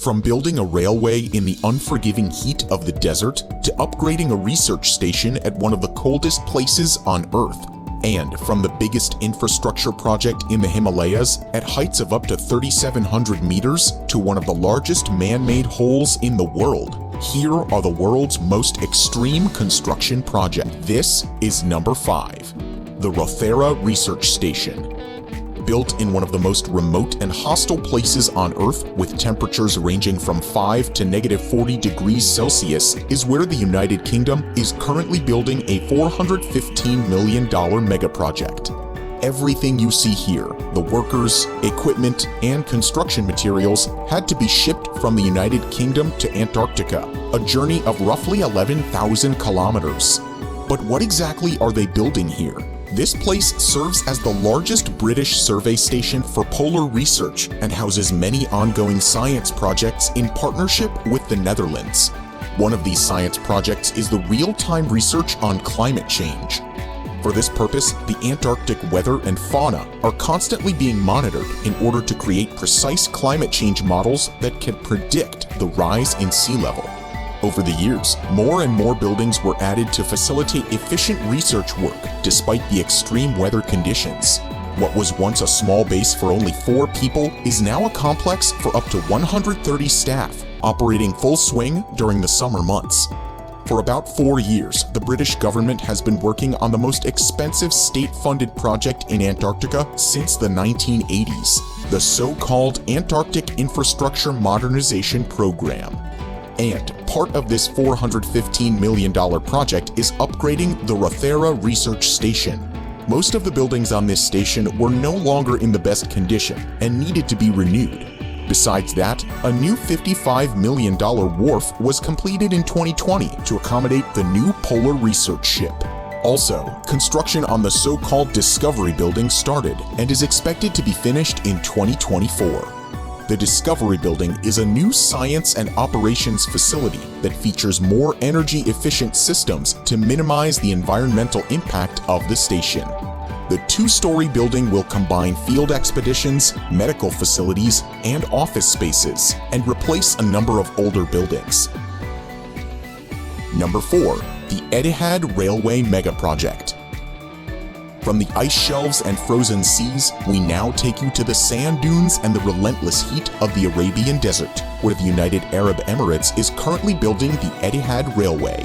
From building a railway in the unforgiving heat of the desert to upgrading a research station at one of the coldest places on Earth, and from the biggest infrastructure project in the Himalayas at heights of up to 3,700 meters to one of the largest man-made holes in the world, here are the world's most extreme construction project. This is number 5, the Rothera Research Station. Built in one of the most remote and hostile places on Earth, with temperatures ranging from 5 to -40 degrees Celsius, is where the United Kingdom is currently building a $415 million mega project. Everything you see here, the workers, equipment, and construction materials, had to be shipped from the United Kingdom to Antarctica, a journey of roughly 11,000 kilometers. But what exactly are they building here? This place serves as the largest British survey station for polar research and houses many ongoing science projects in partnership with the Netherlands. One of these science projects is the real-time research on climate change. For this purpose, the Antarctic weather and fauna are constantly being monitored in order to create precise climate change models that can predict the rise in sea level. Over the years, more and more buildings were added to facilitate efficient research work despite the extreme weather conditions. What was once a small base for only 4 people is now a complex for up to 130 staff, operating full swing during the summer months. For about 4 years, the British government has been working on the most expensive state-funded project in Antarctica since the 1980s, the so-called Antarctic Infrastructure Modernization Program. And part of this $415 million project is upgrading the Rothera Research Station. Most of the buildings on this station were no longer in the best condition and needed to be renewed. Besides that, a new $55 million wharf was completed in 2020 to accommodate the new polar research ship. Also, construction on the so-called Discovery Building started and is expected to be finished in 2024. The Discovery Building is a new science and operations facility that features more energy-efficient systems to minimize the environmental impact of the station. The 2-story building will combine field expeditions, medical facilities, and office spaces, and replace a number of older buildings. Number 4, the Etihad Railway Mega Project. From the ice shelves and frozen seas, we now take you to the sand dunes and the relentless heat of the Arabian Desert, where the United Arab Emirates is currently building the Etihad Railway.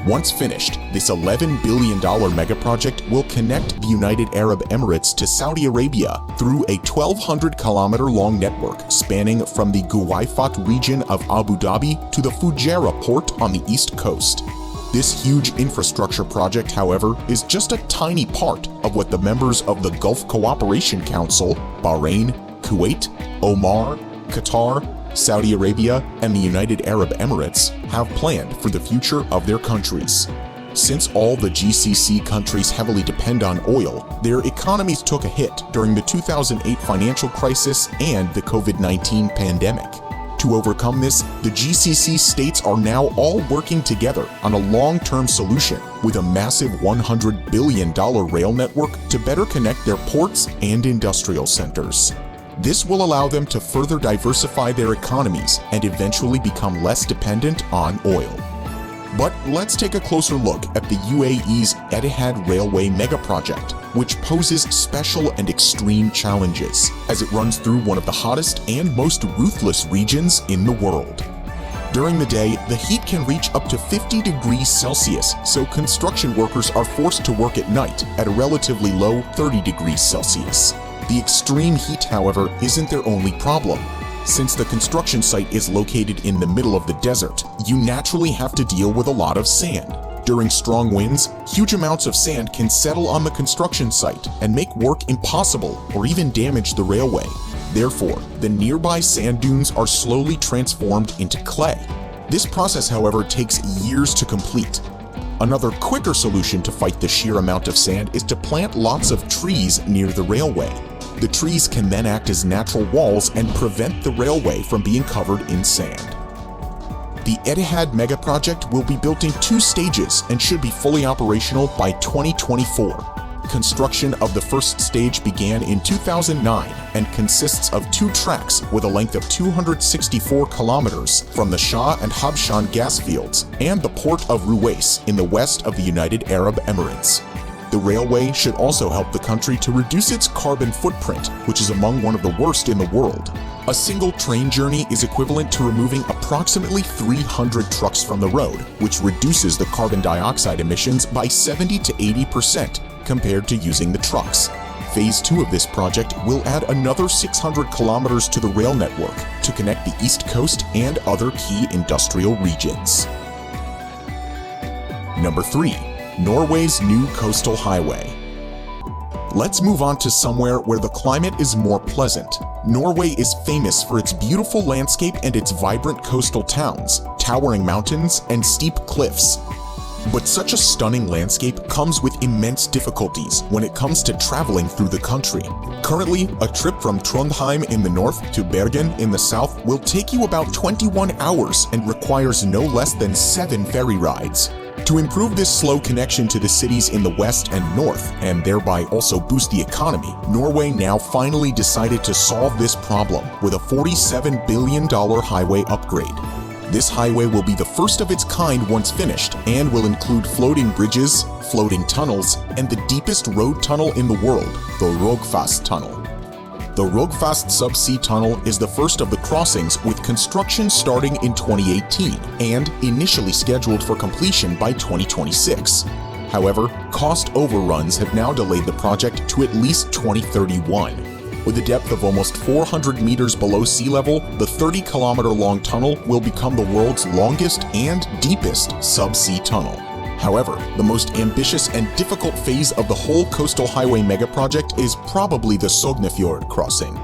Once finished, this $11 billion mega project will connect the United Arab Emirates to Saudi Arabia through a 1,200-kilometer-long network spanning from the Guwaifat region of Abu Dhabi to the Fujairah port on the east coast. This huge infrastructure project, however, is just a tiny part of what the members of the Gulf Cooperation Council, Bahrain, Kuwait, Oman, Qatar, Saudi Arabia, and the United Arab Emirates have planned for the future of their countries. Since all the GCC countries heavily depend on oil, their economies took a hit during the 2008 financial crisis and the COVID-19 pandemic. To overcome this, the GCC states are now all working together on a long-term solution with a massive $100 billion rail network to better connect their ports and industrial centers. This will allow them to further diversify their economies and eventually become less dependent on oil. But let's take a closer look at the UAE's Etihad Railway Mega Project, which poses special and extreme challenges as it runs through one of the hottest and most ruthless regions in the world. During the day, the heat can reach up to 50 degrees Celsius, so construction workers are forced to work at night at a relatively low 30 degrees Celsius. The extreme heat, however, isn't their only problem. Since the construction site is located in the middle of the desert, you naturally have to deal with a lot of sand. During strong winds, huge amounts of sand can settle on the construction site and make work impossible or even damage the railway. Therefore, the nearby sand dunes are slowly transformed into clay. This process, however, takes years to complete. Another quicker solution to fight the sheer amount of sand is to plant lots of trees near the railway. The trees can then act as natural walls and prevent the railway from being covered in sand. The Etihad Mega Project will be built in 2 stages and should be fully operational by 2024. construction of the first stage began in 2009 and consists of 2 tracks with a length of 264 kilometers from the Shah and Habshan gas fields and the port of Ruwais in the west of the United Arab Emirates. The railway should also help the country to reduce its carbon footprint, which is among one of the worst in the world. A single train journey is equivalent to removing approximately 300 trucks from the road, which reduces the carbon dioxide emissions by 70 to 80% compared to using the trucks. Phase 2 of this project will add another 600 kilometers to the rail network to connect the East Coast and other key industrial regions. Number 3. Norway's new coastal highway. Let's move on to somewhere where the climate is more pleasant. Norway is famous for its beautiful landscape and its vibrant coastal towns, towering mountains, and steep cliffs. But such a stunning landscape comes with immense difficulties when it comes to traveling through the country. Currently, a trip from Trondheim in the north to Bergen in the south will take you about 21 hours and requires no less than 7 ferry rides. To improve this slow connection to the cities in the west and north, and thereby also boost the economy, Norway now finally decided to solve this problem with a $47 billion highway upgrade. This highway will be the first of its kind once finished and will include floating bridges, floating tunnels, and the deepest road tunnel in the world, the Rogfast Tunnel. The Rogfast subsea tunnel is the first of the crossings, with construction starting in 2018 and initially scheduled for completion by 2026. However, cost overruns have now delayed the project to at least 2031. With a depth of almost 400 meters below sea level, the 30-kilometer-long tunnel will become the world's longest and deepest subsea tunnel. However, the most ambitious and difficult phase of the whole coastal highway megaproject is probably the Sognefjord crossing.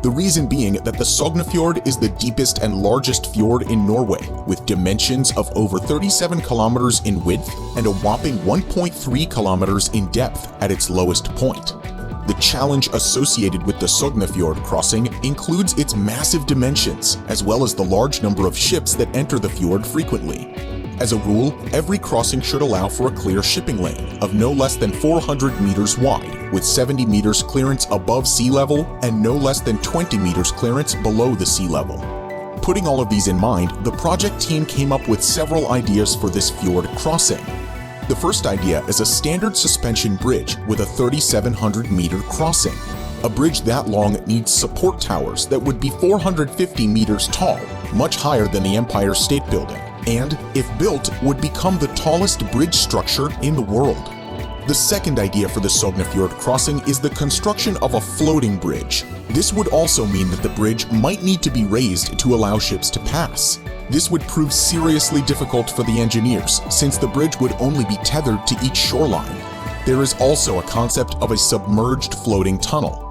The reason being that the Sognefjord is the deepest and largest fjord in Norway, with dimensions of over 37 kilometers in width and a whopping 1.3 kilometers in depth at its lowest point. The challenge associated with the Sognefjord crossing includes its massive dimensions, as well as the large number of ships that enter the fjord frequently. As a rule, every crossing should allow for a clear shipping lane of no less than 400 meters wide, with 70 meters clearance above sea level and no less than 20 meters clearance below the sea level. Putting all of these in mind, the project team came up with several ideas for this fjord crossing. The first idea is a standard suspension bridge with a 3,700-meter crossing. A bridge that long needs support towers that would be 450 meters tall, much higher than the Empire State Building, and, if built, would become the tallest bridge structure in the world. The second idea for the Sognefjord crossing is the construction of a floating bridge. This would also mean that the bridge might need to be raised to allow ships to pass. This would prove seriously difficult for the engineers, since the bridge would only be tethered to each shoreline. There is also a concept of a submerged floating tunnel.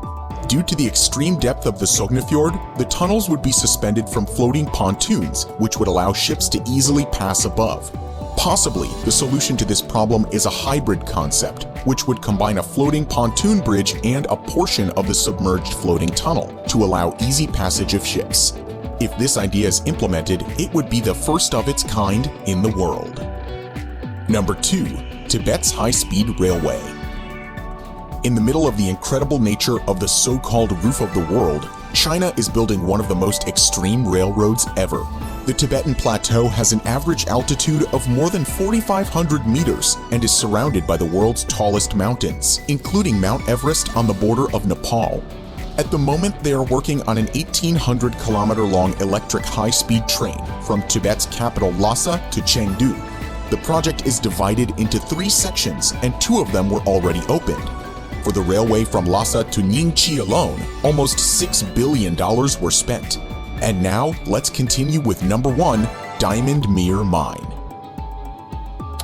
Due to the extreme depth of the Sognefjord, the tunnels would be suspended from floating pontoons, which would allow ships to easily pass above. Possibly, the solution to this problem is a hybrid concept, which would combine a floating pontoon bridge and a portion of the submerged floating tunnel to allow easy passage of ships. If this idea is implemented, it would be the first of its kind in the world. Number 2. Tibet's high-speed railway. In the middle of the incredible nature of the so-called roof of the world, China is building one of the most extreme railroads ever. The Tibetan Plateau has an average altitude of more than 4,500 meters and is surrounded by the world's tallest mountains, including Mount Everest on the border of Nepal. At the moment, they are working on an 1,800-kilometer-long electric high-speed train from Tibet's capital Lhasa to Chengdu. The project is divided into 3 sections, and 2 of them were already opened. For the railway from Lhasa to Ningxi alone, almost $6 billion were spent. And now, let's continue with number 1, Diamond Mir Mine.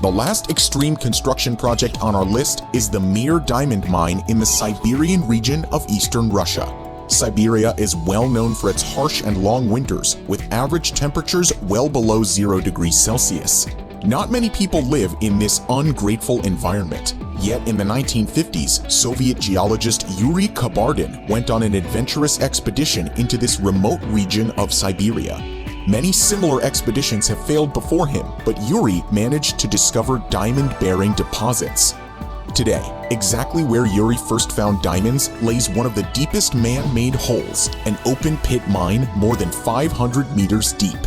The last extreme construction project on our list is the Mir Diamond Mine in the Siberian region of eastern Russia. Siberia is well known for its harsh and long winters, with average temperatures well below 0 degrees Celsius. Not many people live in this ungrateful environment. Yet in the 1950s, Soviet geologist Yuri Kabardin went on an adventurous expedition into this remote region of Siberia. Many similar expeditions have failed before him, but Yuri managed to discover diamond-bearing deposits. Today, exactly where Yuri first found diamonds lays one of the deepest man-made holes, an open-pit mine more than 500 meters deep.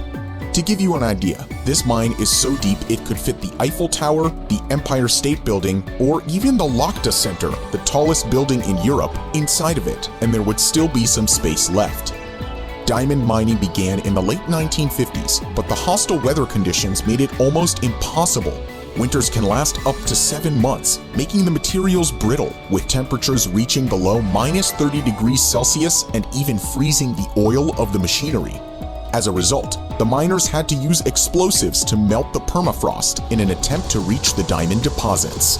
To give you an idea, this mine is so deep it could fit the Eiffel Tower, the Empire State Building, or even the Lachta Center, the tallest building in Europe, inside of it, and there would still be some space left. Diamond mining began in the late 1950s, but the hostile weather conditions made it almost impossible. Winters can last up to 7 months, making the materials brittle, with temperatures reaching below -30 degrees Celsius and even freezing the oil of the machinery. As a result, the miners had to use explosives to melt the permafrost in an attempt to reach the diamond deposits.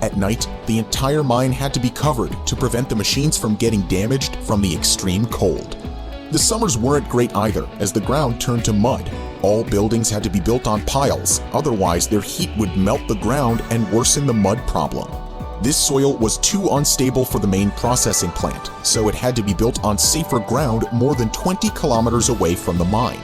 At night, the entire mine had to be covered to prevent the machines from getting damaged from the extreme cold. The summers weren't great either, as the ground turned to mud. All buildings had to be built on piles, otherwise their heat would melt the ground and worsen the mud problem. This soil was too unstable for the main processing plant, so it had to be built on safer ground more than 20 kilometers away from the mine.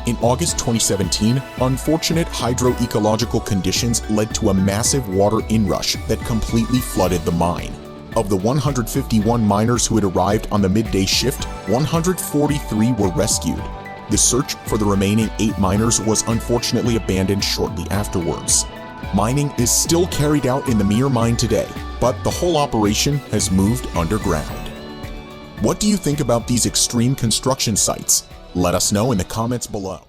In August 2017, unfortunate hydroecological conditions led to a massive water inrush that completely flooded the mine. Of the 151 miners who had arrived on the midday shift, 143 were rescued. The search for the remaining 8 miners was unfortunately abandoned shortly afterwards. Mining is still carried out in the Mir mine today, but the whole operation has moved underground. What do you think about these extreme construction sites? Let us know in the comments below.